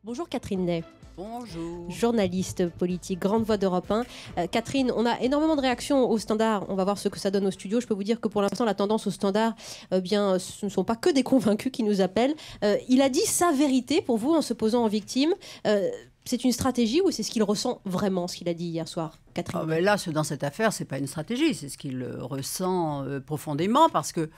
Bonjour Catherine Ney. Bonjour. Journaliste politique, grande voix d'Europe 1. Catherine, on a énormément de réactions au Standard. On va voir ce que ça donne au studio. Je peux vous dire que pour l'instant, la tendance au Standard, ce ne sont pas que des convaincus qui nous appellent. Il a dit sa vérité pour vous en se posant en victime. C'est une stratégie ou c'est ce qu'il ressent vraiment, ce qu'il a dit hier soir, Catherine? Là, dans cette affaire, ce n'est pas une stratégie, c'est ce qu'il ressent profondément parce que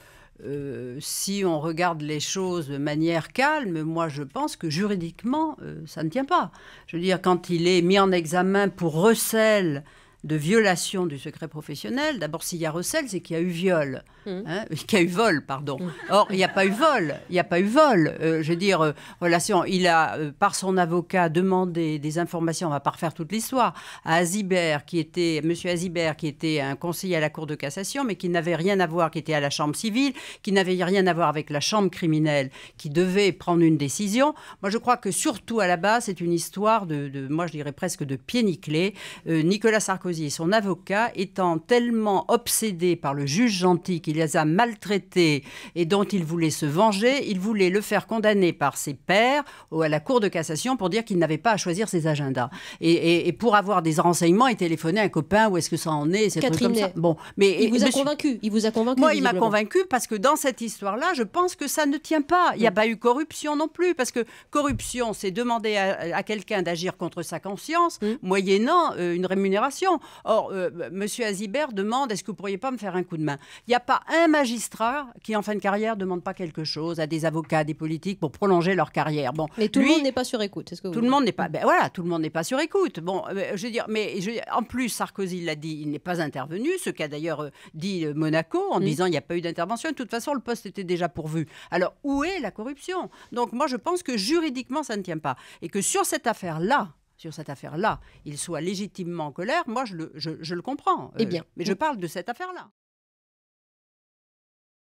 si on regarde les choses de manière calme, moi je pense que juridiquement, ça ne tient pas. Je veux dire, quand il est mis en examen pour recel de violation du secret professionnel, d'abord s'il y a recel, c'est qu'il y a eu viol. Qu'il y a eu vol, pardon. Or, il n'y a pas eu vol. Il n'y a pas eu vol. Je veux dire, relation. Il a, par son avocat, demandé des informations, on ne va pas refaire toute l'histoire, à Azibert, monsieur Azibert, qui était un conseiller à la Cour de cassation, mais qui n'avait rien à voir, qui était à la Chambre civile, qui n'avait rien à voir avec la Chambre criminelle, qui devait prendre une décision. Moi, je crois que surtout à la base, c'est une histoire moi, je dirais presque de pied nickelé. Nicolas Sarkozy et son avocat étant tellement obsédés par le juge gentil qu'il les a maltraités et dont il voulait se venger, il voulait le faire condamner par ses pairs à la Cour de cassation pour dire qu'il n'avait pas à choisir ses agendas. Et pour avoir des renseignements, il téléphonait à un copain, où est-ce que ça en est, ces trucs comme ça. Bon, mais il vous a convaincu. Il vous a convaincu. Moi, il m'a convaincu parce que dans cette histoire-là, je pense que ça ne tient pas. Il n'y a pas eu corruption non plus, parce que corruption, c'est demander à quelqu'un d'agir contre sa conscience, moyennant une rémunération. Or, monsieur Azibert demande, est-ce que vous ne pourriez pas me faire un coup de main? Il n'y a pas un magistrat qui, en fin de carrière, ne demande pas quelque chose à des avocats, à des politiques pour prolonger leur carrière. Bon, mais tout le monde n'est pas sur écoute. Est-ce que tout le monde n'est pas. Voilà, tout le monde n'est pas sur écoute. Bon, je veux dire, en plus, Sarkozy l'a dit, il n'est pas intervenu. Ce qu'a d'ailleurs dit Monaco en disant il n'y a pas eu d'intervention. De toute façon, le poste était déjà pourvu. Alors, où est la corruption? Donc, moi, je pense que juridiquement, ça ne tient pas. Et que sur cette affaire-là, il soit légitimement en colère, moi, je le comprends. Eh bien. Mais je parle de cette affaire-là.